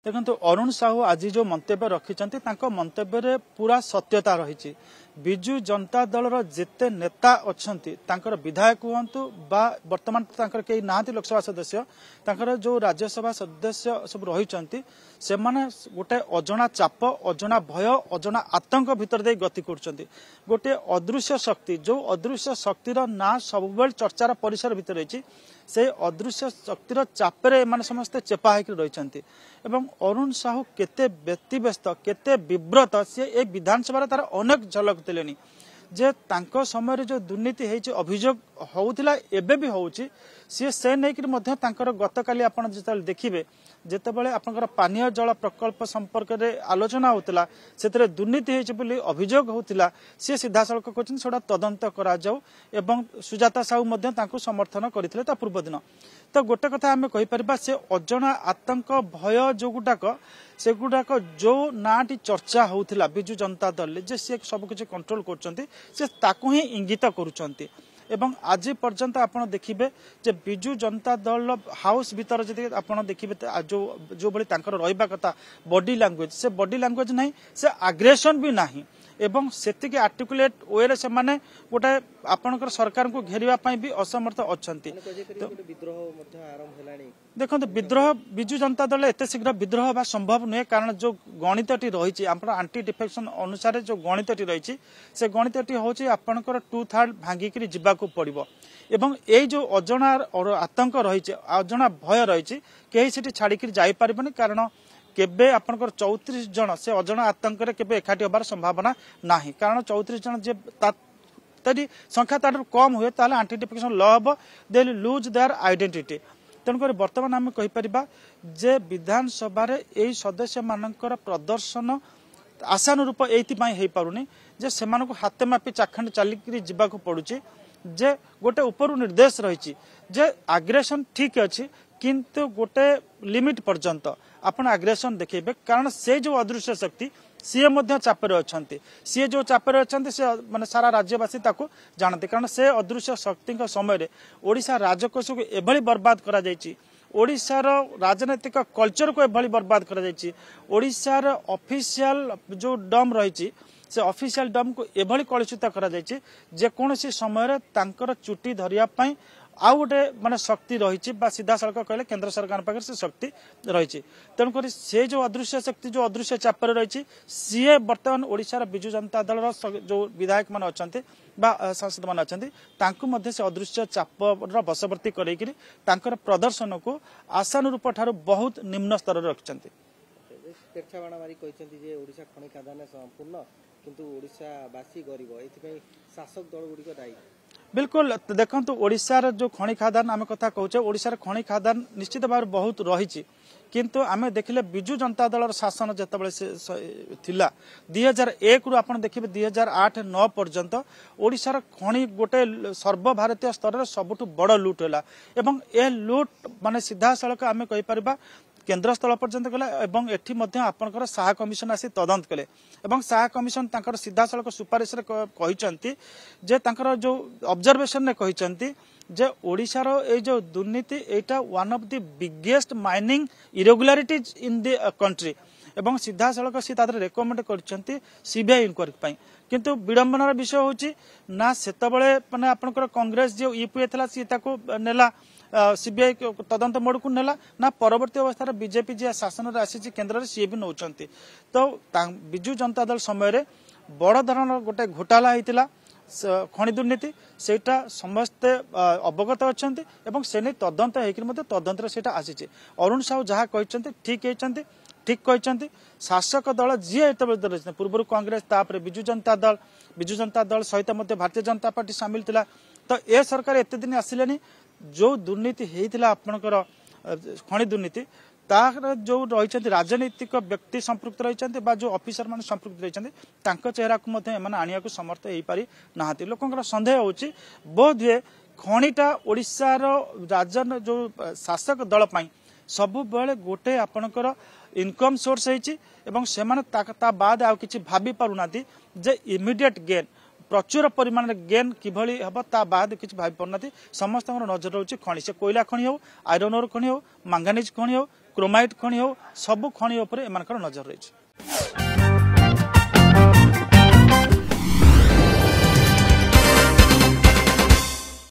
देखो अरुण साहू आज जो मंतव्य रखिंट मंतव्य पूरा सत्यता रही। बिजु जनता दल जेते नेता अच्छा विधायक हूँ बा वर्तमान कई ना लोकसभा सदस्य जो राज्यसभा सदस्य सब रही से गोटे अजना चाप अजना भय अजना आतंक भितर दे गति कर गोटे अदृश्य शक्ति जो अदृश्य शक्तिर ना सब चर्चार परिसर भितर रही से अदृश्य शक्तिर चापरे माने समस्ते चेपा होकर रही। अरुण साहू केते व्यतिव्यस्त केते विव्रत सी ए विधानसभा तार अनेक झलक देले जे तांको समय जो दुर्नीति है अभियोग होउथिला एबे भी होउची से नहीं तांकर गतकाली आपण जेतल देखिबे जेतेबेले आपनकर पानीय जल प्रकल्प संपर्क में आलोचना होता से दुर्नीति होती अभियोग होता सी सीधा सड़क कहते तदंत करा जाऊ एवं सुजाता साहू समर्थन करते पूर्व दिन। तो गोटे कथा आम कहीपर से अजना आतंक भय जो गुड़ाक से गुड़ाक जो नाटी चर्चा होता बिजु जनता दल जे सी सबकि कंट्रोल कर इंगित करुँच एवं आज पर्यंत आपण देखिबे जे बिजु जनता दल हाउस भीतर जदि आपण देखिबे जो बड़ी तांकर रहिबा कथा बॉडी लैंग्वेज से बॉडी लैंग्वेज नहीं से आग्रेशन भी नहीं एवं सेतिके आर्टिकुलेट वे से माने गोटे आपणकर सरकार को घेरिबा पई भी असमर्थ अछंती। देखो विद्रोह बिजु जनता दल एत शीघ्र विद्रोह होगा संभव नुहे कारण जो गणितटी रही आंटी डिफेक्शन अनुसार जो गणितटी रही से गणितटी हूँ आपणकर 2/3 भांगिकी जीवाक पड़ो एवं ये जो अजना आतंक रही अजना भय रही कहीं से छाड़िक जापर कारण केबे आपनकर 34 जन से अजना आतंक केबे एकाठी होबार संभावना नाही कारण 34 जन जे तरी संख्या तार कम हुए ताले एंटी डिफेक्शन लॉ हम दे लूज देयर आइडेंटिटी। तेणुक बर्तमान आम कहीपर जे विधानसभा यही सदस्य मानकर प्रदर्शन आशानुरूप ये पारुनी जे से हाथ मापी चाखंड चलिक जावाक पड़ुची जे गोटे ऊपर निर्देश रही जे आग्रेसन ठीक अच्छी किंतु गोटे लिमिट पर्यंत आपण आग्रेसन देखेबे कारण से जो अदृश्य शक्ति सी चापर अच्छा सी जो चापर अच्छा सी माने सारा राज्यवासी ताको जानते कारण से अदृश्य शक्ति समय ओडिशा राजकोष को एभली बर्बाद करा जायछि ओडिशार राजनैतिक कल्चर को एभली बर्बाद करा जायछि ओडिशार ऑफिशियल जो डम रही से ऑफिशियल डम को एभली कलुषित करा जायछि जे कोनोसी समय तांकर चुटी धरिया पई आउ गोटे माने शक्ति रही सीधा सड़क कहले केंद्र सरकार पाखे से शक्ति रही तेणुक से जो अदृश्य शक्ति जो अदृश्य चापर रही सी बर्तमान ओडिशार बिजु जनता दल जो विधायक मान अच्छा सांसद मान अच्छा से अदृश्य चापर बशवर्ती कर प्रदर्शन को आशानुरूप ठार बहुत निम्न स्तर रखिंट। शासक दल गुड़िक दायी बिल्कुल देखो ओडिशार जो खनि खादान आम कथा कहचे ओडिशार खनि खादान निश्चित भाव बहुत रही किंतु आमे देखिले बिजु जनता दल शासन जितेबाला से थिला 2001 रु आपण देखिबे 2008-9 पर्यंत ओडिशार खनि गोटे सर्वभारतीय स्तर में सबुठ बड़ लुट है एवं ए लुट माने सीधा सड़क आमे कहि परबा केंद्र स्थल पर्यंत गला एवं एठी मध्य आपनकर साहा कमिशन आसी तदंत कले एवं साहा कमिशन तांकर सीधा सड़क सुपारिश रे कहिसंती जे तांकर जो ऑब्जर्वेशन ने कहिसंती जे ओडिशार ए जो दुर्नीति एटा one of the biggest mining irregularities in the country एवं सीधा सड़क सी तादर रेकमेंड करछंती सीबीआई इंक्वायरी पई किंतु विडंबनार विषय होची ना सेतबळे माने आपनकर कांग्रेस जो यूपीए थला सी ताको नेला सीबीआई तदंत मोड़ को नेला ना परवर्ती अवस्था बीजेपी जी शासन आसी केन्द्र सी भी नौकरी तो बिजु जनता दल समय बड़ धरण गोटे घोटाला होता खनि दुर्नीति सेटा समस्ते अवगत अच्छा से नहीं तदंत होकर तदंत से आसी अरुण साहू जहाँ कहते ठीक होती ठीक कहते शासक दल जी पूर्व कांग्रेस तापर बिजु जनता दल सहित भारतीय जनता पार्टी सामिल थिला तो ए सरकार एत दिन आसिले जो दुर्नीति होता आपणकर खनि दुर्नीति तार जो रही राजनीतिक व्यक्ति संपृक्त रही जो ऑफिसर मान संपृक्त रही चेहरा को आने को समर्थ हो पारि ना लोक सन्देह हो बोध हुए खनिटा ओडिशार राजन जो शासक दल सबु बेले गोटे आपणकर इनकम सोर्स होता बाद आ कि भाभी पारुना जे इमिडिएट गेन प्रचुर परिमाण गेन किभली हम ता बाद किसी भाई पारना समस्त नजर रोचे खनि से कोयला खनि हो आयरन ओर खनि हो मांगानीज खनि हो क्रोमाइट खनि हो सब खनि उपरे एमानकर नजर रही।